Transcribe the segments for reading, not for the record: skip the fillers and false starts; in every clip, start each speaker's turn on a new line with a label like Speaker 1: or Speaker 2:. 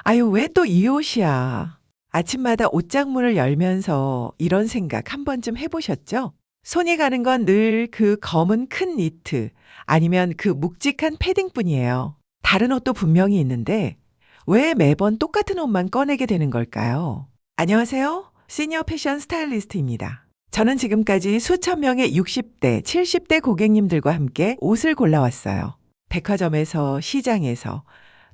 Speaker 1: 아유, 왜 또 이 옷이야? 아침마다 옷장문을 열면서 이런 생각 한 번쯤 해보셨죠? 손이 가는 건 늘 그 검은 큰 니트 아니면 그 묵직한 패딩뿐이에요. 다른 옷도 분명히 있는데 왜 매번 똑같은 옷만 꺼내게 되는 걸까요? 안녕하세요. 시니어 패션 스타일리스트입니다. 저는 지금까지 수천 명의 60대, 70대 고객님들과 함께 옷을 골라왔어요. 백화점에서, 시장에서,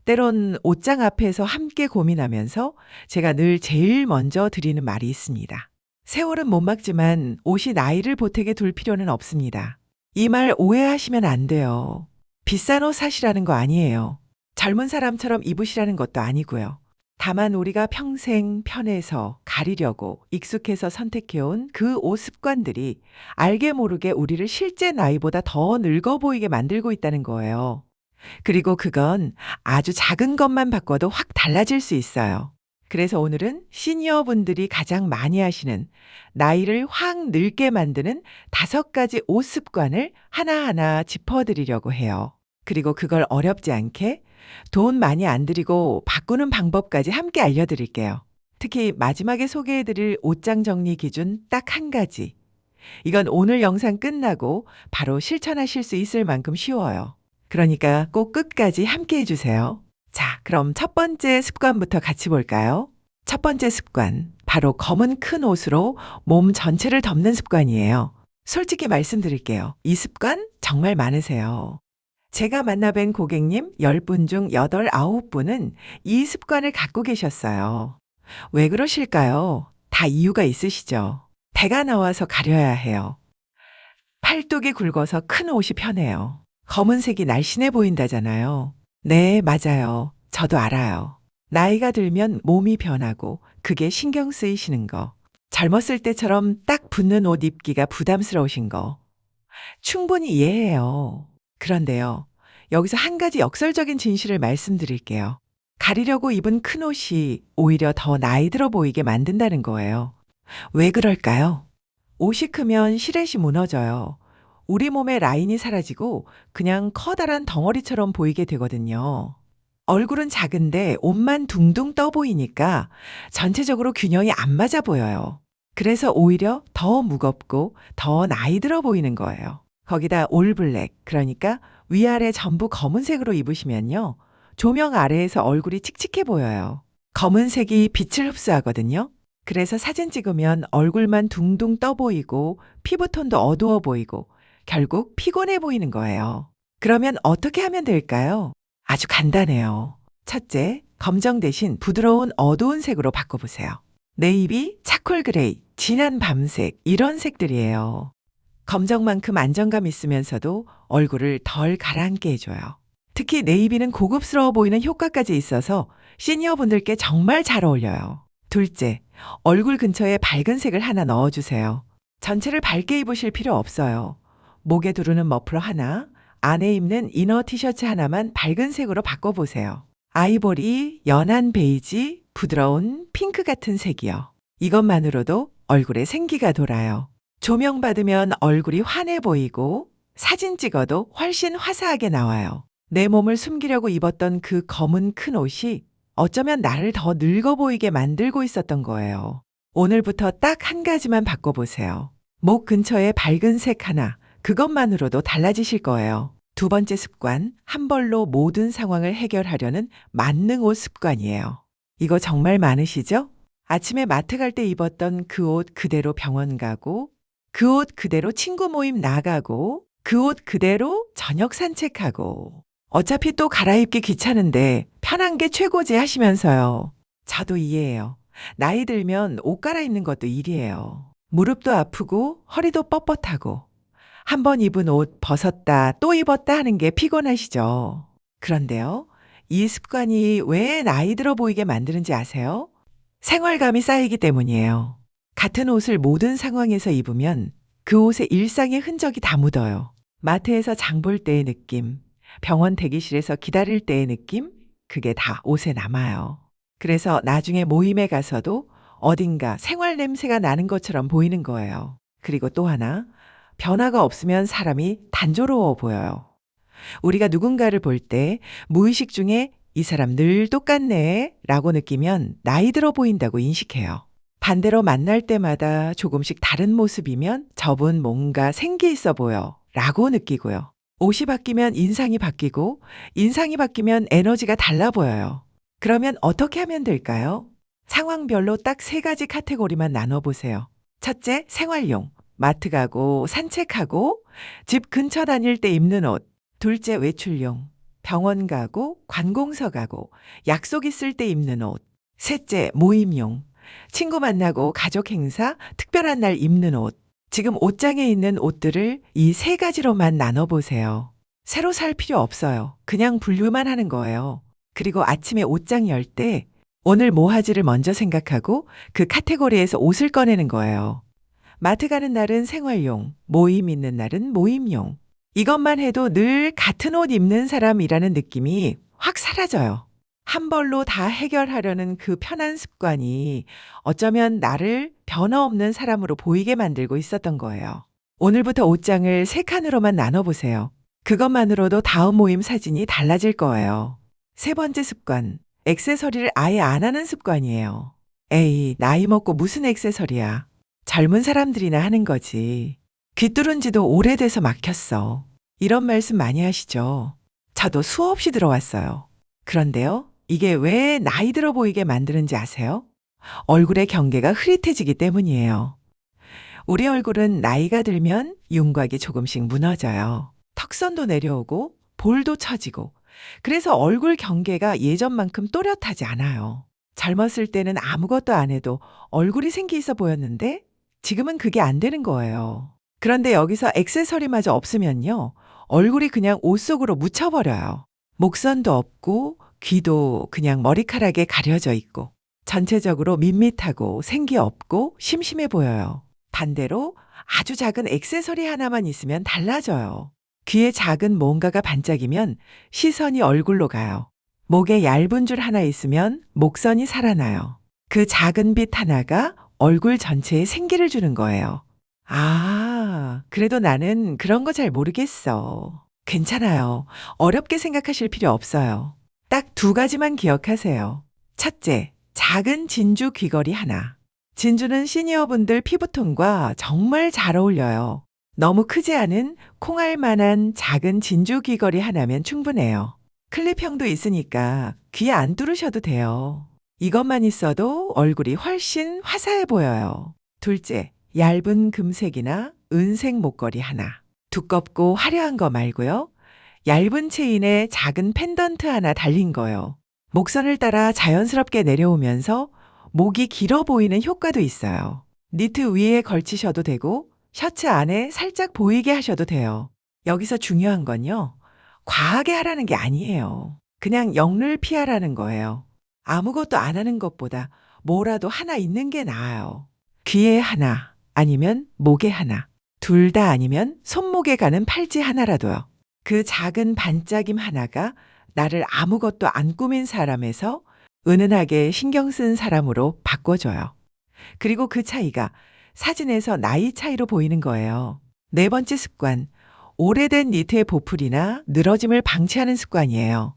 Speaker 1: 때론 옷장 앞에서 함께 고민하면서 제가 늘 제일 먼저 드리는 말이 있습니다. 세월은 못 막지만 옷이 나이를 보태게 둘 필요는 없습니다. 이 말 오해하시면 안 돼요. 비싼 옷 사시라는 거 아니에요. 젊은 사람처럼 입으시라는 것도 아니고요. 다만 우리가 평생 편해서 가리려고 익숙해서 선택해온 그 옷 습관들이 알게 모르게 우리를 실제 나이보다 더 늙어 보이게 만들고 있다는 거예요. 그리고 그건 아주 작은 것만 바꿔도 확 달라질 수 있어요. 그래서 오늘은 시니어 분들이 가장 많이 하시는 나이를 확 늙게 만드는 5가지 옷 습관을 하나하나 짚어드리려고 해요. 그리고 그걸 어렵지 않게 돈 많이 안 들이고 바꾸는 방법까지 함께 알려드릴게요. 특히 마지막에 소개해드릴 옷장 정리 기준 딱 한 가지. 이건 오늘 영상 끝나고 바로 실천하실 수 있을 만큼 쉬워요. 그러니까 꼭 끝까지 함께 해주세요. 자, 그럼 첫 번째 습관부터 같이 볼까요? 첫 번째 습관, 바로 검은 큰 옷으로 몸 전체를 덮는 습관이에요. 솔직히 말씀드릴게요. 이 습관 정말 많으세요. 제가 만나뵌 고객님 10분 중 8, 9분은 이 습관을 갖고 계셨어요. 왜 그러실까요? 다 이유가 있으시죠. 배가 나와서 가려야 해요. 팔뚝이 굵어서 큰 옷이 편해요. 검은색이 날씬해 보인다잖아요. 네, 맞아요. 저도 알아요. 나이가 들면 몸이 변하고 그게 신경 쓰이시는 거. 젊었을 때처럼 딱 붙는 옷 입기가 부담스러우신 거. 충분히 이해해요. 그런데요, 여기서 한 가지 역설적인 진실을 말씀드릴게요. 가리려고 입은 큰 옷이 오히려 더 나이 들어 보이게 만든다는 거예요. 왜 그럴까요? 옷이 크면 실핏이 무너져요. 우리 몸의 라인이 사라지고 그냥 커다란 덩어리처럼 보이게 되거든요. 얼굴은 작은데 옷만 둥둥 떠 보이니까 전체적으로 균형이 안 맞아 보여요. 그래서 오히려 더 무겁고 더 나이 들어 보이는 거예요. 거기다 올블랙, 그러니까 위아래 전부 검은색으로 입으시면요. 조명 아래에서 얼굴이 칙칙해 보여요. 검은색이 빛을 흡수하거든요. 그래서 사진 찍으면 얼굴만 둥둥 떠 보이고 피부톤도 어두워 보이고 결국 피곤해 보이는 거예요. 그러면 어떻게 하면 될까요? 아주 간단해요. 첫째, 검정 대신 부드러운 어두운 색으로 바꿔보세요. 네이비, 차콜 그레이, 진한 밤색 이런 색들이에요. 검정만큼 안정감 있으면서도 얼굴을 덜 가라앉게 해줘요. 특히 네이비는 고급스러워 보이는 효과까지 있어서 시니어분들께 정말 잘 어울려요. 둘째, 얼굴 근처에 밝은 색을 하나 넣어주세요. 전체를 밝게 입으실 필요 없어요. 목에 두르는 머플러 하나, 안에 입는 이너 티셔츠 하나만 밝은 색으로 바꿔보세요. 아이보리, 연한 베이지, 부드러운 핑크 같은 색이요. 이것만으로도 얼굴에 생기가 돌아요. 조명 받으면 얼굴이 환해 보이고 사진 찍어도 훨씬 화사하게 나와요. 내 몸을 숨기려고 입었던 그 검은 큰 옷이 어쩌면 나를 더 늙어 보이게 만들고 있었던 거예요. 오늘부터 딱 한 가지만 바꿔보세요. 목 근처에 밝은 색 하나, 그것만으로도 달라지실 거예요. 두 번째 습관, 한 벌로 모든 상황을 해결하려는 만능 옷 습관이에요. 이거 정말 많으시죠? 아침에 마트 갈 때 입었던 그 옷 그대로 병원 가고, 그 옷 그대로 친구 모임 나가고, 그 옷 그대로 저녁 산책하고, 어차피 또 갈아입기 귀찮은데 편한 게 최고지 하시면서요. 저도 이해해요. 나이 들면 옷 갈아입는 것도 일이에요. 무릎도 아프고 허리도 뻣뻣하고 한 번 입은 옷 벗었다 또 입었다 하는 게 피곤하시죠. 그런데요, 이 습관이 왜 나이 들어 보이게 만드는지 아세요? 생활감이 쌓이기 때문이에요. 같은 옷을 모든 상황에서 입으면 그 옷에 일상의 흔적이 다 묻어요. 마트에서 장볼 때의 느낌, 병원 대기실에서 기다릴 때의 느낌, 그게 다 옷에 남아요. 그래서 나중에 모임에 가서도 어딘가 생활 냄새가 나는 것처럼 보이는 거예요. 그리고 또 하나, 변화가 없으면 사람이 단조로워 보여요. 우리가 누군가를 볼 때 무의식 중에 이 사람 늘 똑같네 라고 느끼면 나이 들어 보인다고 인식해요. 반대로 만날 때마다 조금씩 다른 모습이면 저분 뭔가 생기 있어 보여 라고 느끼고요. 옷이 바뀌면 인상이 바뀌고 인상이 바뀌면 에너지가 달라 보여요. 그러면 어떻게 하면 될까요? 상황별로 딱 3가지 카테고리만 나눠보세요. 첫째, 생활용. 마트 가고 산책하고 집 근처 다닐 때 입는 옷. 둘째, 외출용. 병원 가고 관공서 가고 약속 있을 때 입는 옷. 셋째, 모임용. 친구 만나고 가족 행사, 특별한 날 입는 옷. 지금 옷장에 있는 옷들을 이 3가지로만 나눠보세요. 새로 살 필요 없어요. 그냥 분류만 하는 거예요. 그리고 아침에 옷장 열 때 오늘 뭐 하지를 먼저 생각하고 그 카테고리에서 옷을 꺼내는 거예요. 마트 가는 날은 생활용, 모임 있는 날은 모임용. 이것만 해도 늘 같은 옷 입는 사람이라는 느낌이 확 사라져요. 한 벌로 다 해결하려는 그 편한 습관이 어쩌면 나를 변화 없는 사람으로 보이게 만들고 있었던 거예요. 오늘부터 옷장을 3칸으로만 나눠보세요. 그것만으로도 다음 모임 사진이 달라질 거예요. 3번째 습관, 액세서리를 아예 안 하는 습관이에요. 에이, 나이 먹고 무슨 액세서리야. 젊은 사람들이나 하는 거지. 귀 뚫은 지도 오래돼서 막혔어. 이런 말씀 많이 하시죠? 저도 수없이 들어왔어요. 그런데요, 이게 왜 나이 들어 보이게 만드는지 아세요? 얼굴의 경계가 흐릿해지기 때문이에요. 우리 얼굴은 나이가 들면 윤곽이 조금씩 무너져요. 턱선도 내려오고 볼도 처지고 그래서 얼굴 경계가 예전만큼 또렷하지 않아요. 젊었을 때는 아무것도 안 해도 얼굴이 생기 있어 보였는데 지금은 그게 안 되는 거예요. 그런데 여기서 액세서리마저 없으면요. 얼굴이 그냥 옷 속으로 묻혀버려요. 목선도 없고 귀도 그냥 머리카락에 가려져 있고 전체적으로 밋밋하고 생기 없고 심심해 보여요. 반대로 아주 작은 액세서리 하나만 있으면 달라져요. 귀에 작은 뭔가가 반짝이면 시선이 얼굴로 가요. 목에 얇은 줄 하나 있으면 목선이 살아나요. 그 작은 빛 하나가 얼굴 전체에 생기를 주는 거예요. 아, 그래도 나는 그런 거 잘 모르겠어. 괜찮아요. 어렵게 생각하실 필요 없어요. 딱 2가지만 기억하세요. 첫째, 작은 진주 귀걸이 하나. 진주는 시니어분들 피부톤과 정말 잘 어울려요. 너무 크지 않은 콩알만한 작은 진주 귀걸이 하나면 충분해요. 클립형도 있으니까 귀 안 뚫으셔도 돼요. 이것만 있어도 얼굴이 훨씬 화사해 보여요. 둘째, 얇은 금색이나 은색 목걸이 하나. 두껍고 화려한 거 말고요. 얇은 체인에 작은 펜던트 하나 달린 거요. 목선을 따라 자연스럽게 내려오면서 목이 길어 보이는 효과도 있어요. 니트 위에 걸치셔도 되고 셔츠 안에 살짝 보이게 하셔도 돼요. 여기서 중요한 건요. 과하게 하라는 게 아니에요. 그냥 역를 피하라는 거예요. 아무것도 안 하는 것보다 뭐라도 하나 있는 게 나아요. 귀에 하나 아니면 목에 하나. 둘 다 아니면 손목에 가는 팔찌 하나라도요. 그 작은 반짝임 하나가 나를 아무것도 안 꾸민 사람에서 은은하게 신경 쓴 사람으로 바꿔줘요. 그리고 그 차이가 사진에서 나이 차이로 보이는 거예요. 4번째 습관, 오래된 니트의 보풀이나 늘어짐을 방치하는 습관이에요.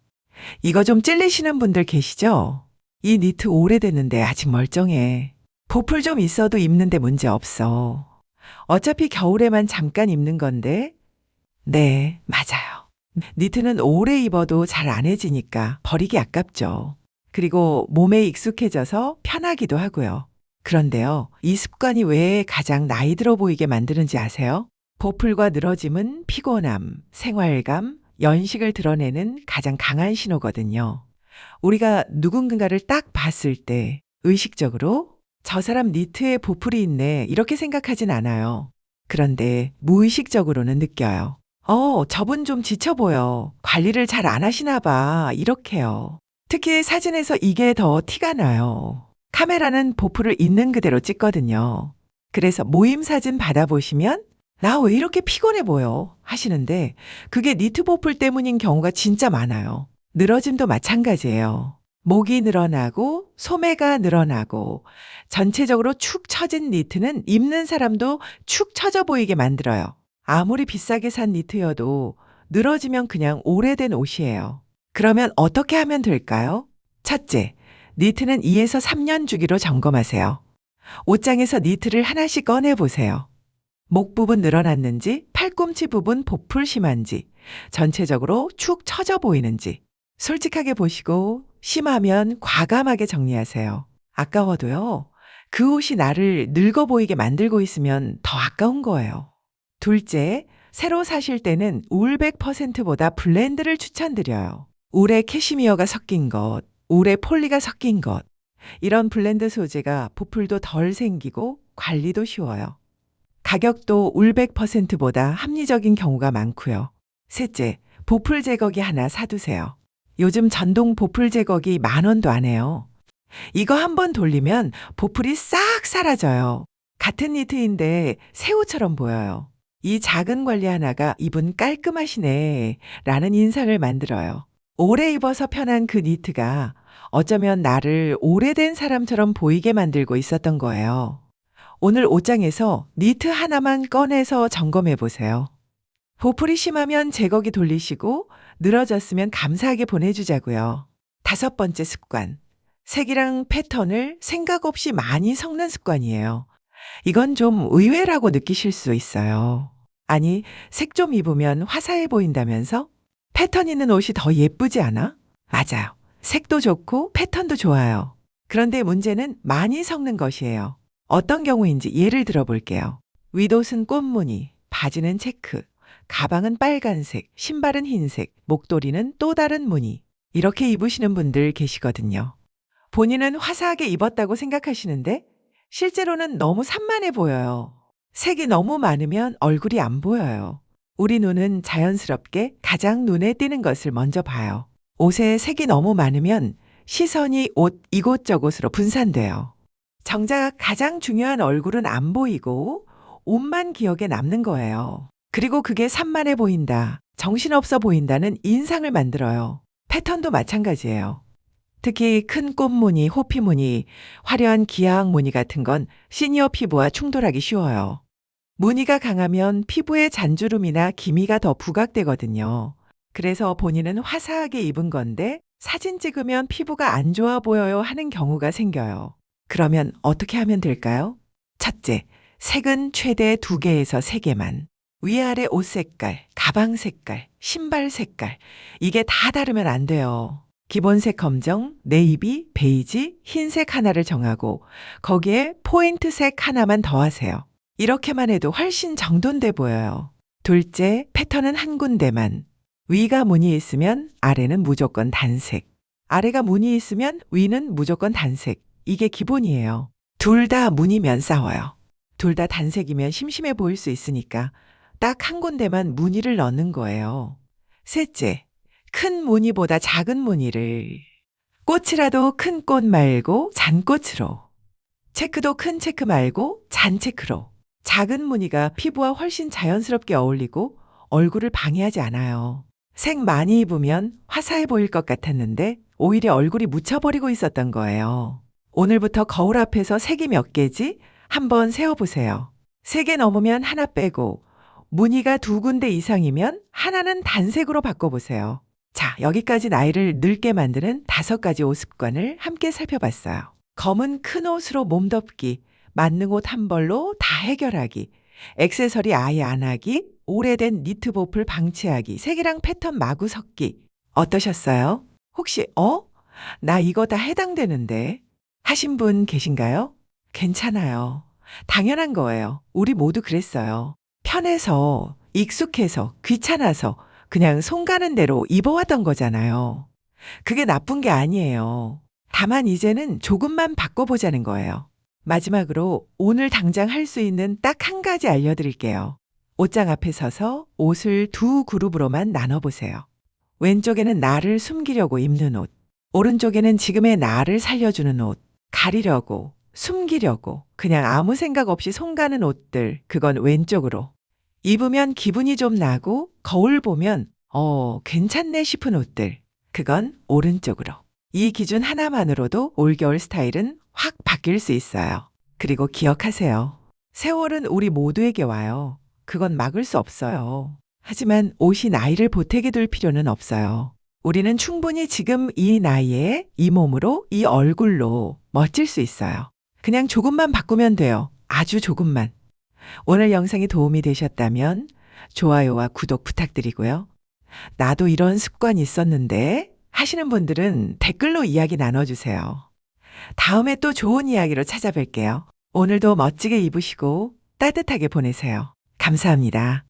Speaker 1: 이거 좀 찔리시는 분들 계시죠? 이 니트 오래됐는데 아직 멀쩡해. 보풀 좀 있어도 입는데 문제 없어. 어차피 겨울에만 잠깐 입는 건데. 네, 맞아요. 니트는 오래 입어도 잘 안 해지니까 버리기 아깝죠. 그리고 몸에 익숙해져서 편하기도 하고요. 그런데요, 이 습관이 왜 가장 나이 들어 보이게 만드는지 아세요? 보풀과 늘어짐은 피곤함, 생활감, 연식을 드러내는 가장 강한 신호거든요. 우리가 누군가를 딱 봤을 때 의식적으로 저 사람 니트에 보풀이 있네 이렇게 생각하진 않아요. 그런데 무의식적으로는 느껴요. 저분 좀 지쳐 보여. 관리를 잘 안 하시나 봐. 이렇게요. 특히 사진에서 이게 더 티가 나요. 카메라는 보풀을 있는 그대로 찍거든요. 그래서 모임 사진 받아보시면 나 왜 이렇게 피곤해 보여 하시는데 그게 니트 보풀 때문인 경우가 진짜 많아요. 늘어짐도 마찬가지예요. 목이 늘어나고 소매가 늘어나고 전체적으로 축 처진 니트는 입는 사람도 축 처져 보이게 만들어요. 아무리 비싸게 산 니트여도 늘어지면 그냥 오래된 옷이에요. 그러면 어떻게 하면 될까요? 첫째, 니트는 2에서 3년 주기로 점검하세요. 옷장에서 니트를 하나씩 꺼내 보세요. 목 부분 늘어났는지, 팔꿈치 부분 보풀 심한지, 전체적으로 축 처져 보이는지 솔직하게 보시고 심하면 과감하게 정리하세요. 아까워도요. 그 옷이 나를 늙어 보이게 만들고 있으면 더 아까운 거예요. 둘째, 새로 사실 때는 울 100%보다 블렌드를 추천드려요. 울에 캐시미어가 섞인 것, 울에 폴리가 섞인 것. 이런 블렌드 소재가 보풀도 덜 생기고 관리도 쉬워요. 가격도 울 100%보다 합리적인 경우가 많고요. 셋째, 보풀 제거기 하나 사두세요. 요즘 전동 보풀 제거기 10,000원도 안 해요. 이거 한번 돌리면 보풀이 싹 사라져요. 같은 니트인데 새 옷처럼 보여요. 이 작은 관리 하나가 이분 깔끔하시네 라는 인상을 만들어요. 오래 입어서 편한 그 니트가 어쩌면 나를 오래된 사람처럼 보이게 만들고 있었던 거예요. 오늘 옷장에서 니트 하나만 꺼내서 점검해 보세요. 보풀이 심하면 제거기 돌리시고 늘어졌으면 감사하게 보내주자고요. 5번째 습관. 색이랑 패턴을 생각 없이 많이 섞는 습관이에요. 이건 좀 의외라고 느끼실 수 있어요. 아니, 색 좀 입으면 화사해 보인다면서? 패턴 있는 옷이 더 예쁘지 않아? 맞아요. 색도 좋고 패턴도 좋아요. 그런데 문제는 많이 섞는 것이에요. 어떤 경우인지 예를 들어 볼게요. 윗옷은 꽃무늬, 바지는 체크, 가방은 빨간색, 신발은 흰색, 목도리는 또 다른 무늬. 이렇게 입으시는 분들 계시거든요. 본인은 화사하게 입었다고 생각하시는데 실제로는 너무 산만해 보여요. 색이 너무 많으면 얼굴이 안 보여요. 우리 눈은 자연스럽게 가장 눈에 띄는 것을 먼저 봐요. 옷에 색이 너무 많으면 시선이 옷 이곳저곳으로 분산돼요. 정작 가장 중요한 얼굴은 안 보이고 옷만 기억에 남는 거예요. 그리고 그게 산만해 보인다, 정신없어 보인다는 인상을 만들어요. 패턴도 마찬가지예요. 특히 큰 꽃무늬, 호피무늬, 화려한 기하학 무늬 같은 건 시니어 피부와 충돌하기 쉬워요. 무늬가 강하면 피부에 잔주름이나 기미가 더 부각되거든요. 그래서 본인은 화사하게 입은 건데 사진 찍으면 피부가 안 좋아 보여요 하는 경우가 생겨요. 그러면 어떻게 하면 될까요? 첫째, 색은 최대 2개에서 3개만. 위아래 옷 색깔, 가방 색깔, 신발 색깔, 이게 다 다르면 안 돼요. 기본색 검정, 네이비, 베이지, 흰색 하나를 정하고 거기에 포인트색 하나만 더하세요. 이렇게만 해도 훨씬 정돈돼 보여요. 둘째, 패턴은 한 군데만. 위가 무늬 있으면 아래는 무조건 단색. 아래가 무늬 있으면 위는 무조건 단색. 이게 기본이에요. 둘 다 무늬면 싸워요. 둘 다 단색이면 심심해 보일 수 있으니까 딱 한 군데만 무늬를 넣는 거예요. 셋째, 큰 무늬보다 작은 무늬를. 꽃이라도 큰 꽃 말고 잔꽃으로. 체크도 큰 체크 말고 잔 체크로. 작은 무늬가 피부와 훨씬 자연스럽게 어울리고 얼굴을 방해하지 않아요. 색 많이 입으면 화사해 보일 것 같았는데 오히려 얼굴이 묻혀버리고 있었던 거예요. 오늘부터 거울 앞에서 색이 몇 개지? 한번 세어보세요. 3개 넘으면 하나 빼고 무늬가 2군데 이상이면 하나는 단색으로 바꿔보세요. 자, 여기까지 나이를 늙게 만드는 5가지 옷 습관을 함께 살펴봤어요. 검은 큰 옷으로 몸덮기, 만능 옷 한 벌로 다 해결하기, 액세서리 아예 안 하기, 오래된 니트 보풀 방치하기, 색이랑 패턴 마구 섞기. 어떠셨어요? 혹시 나 이거 다 해당되는데 하신 분 계신가요? 괜찮아요. 당연한 거예요. 우리 모두 그랬어요. 편해서, 익숙해서, 귀찮아서 그냥 손 가는 대로 입어왔던 거잖아요. 그게 나쁜 게 아니에요. 다만 이제는 조금만 바꿔보자는 거예요. 마지막으로 오늘 당장 할 수 있는 딱 한 가지 알려드릴게요. 옷장 앞에 서서 옷을 2그룹으로만 나눠보세요. 왼쪽에는 나를 숨기려고 입는 옷, 오른쪽에는 지금의 나를 살려주는 옷, 가리려고, 숨기려고, 그냥 아무 생각 없이 손 가는 옷들, 그건 왼쪽으로. 입으면 기분이 좀 나고 거울 보면 괜찮네 싶은 옷들, 그건 오른쪽으로. 이 기준 하나만으로도 올겨울 스타일은 확 바뀔 수 있어요. 그리고 기억하세요. 세월은 우리 모두에게 와요. 그건 막을 수 없어요. 하지만 옷이 나이를 보태게 둘 필요는 없어요. 우리는 충분히 지금 이 나이에 이 몸으로 이 얼굴로 멋질 수 있어요. 그냥 조금만 바꾸면 돼요. 아주 조금만. 오늘 영상이 도움이 되셨다면 좋아요와 구독 부탁드리고요. 나도 이런 습관이 있었는데 하시는 분들은 댓글로 이야기 나눠주세요. 다음에 또 좋은 이야기로 찾아뵐게요. 오늘도 멋지게 입으시고 따뜻하게 보내세요. 감사합니다.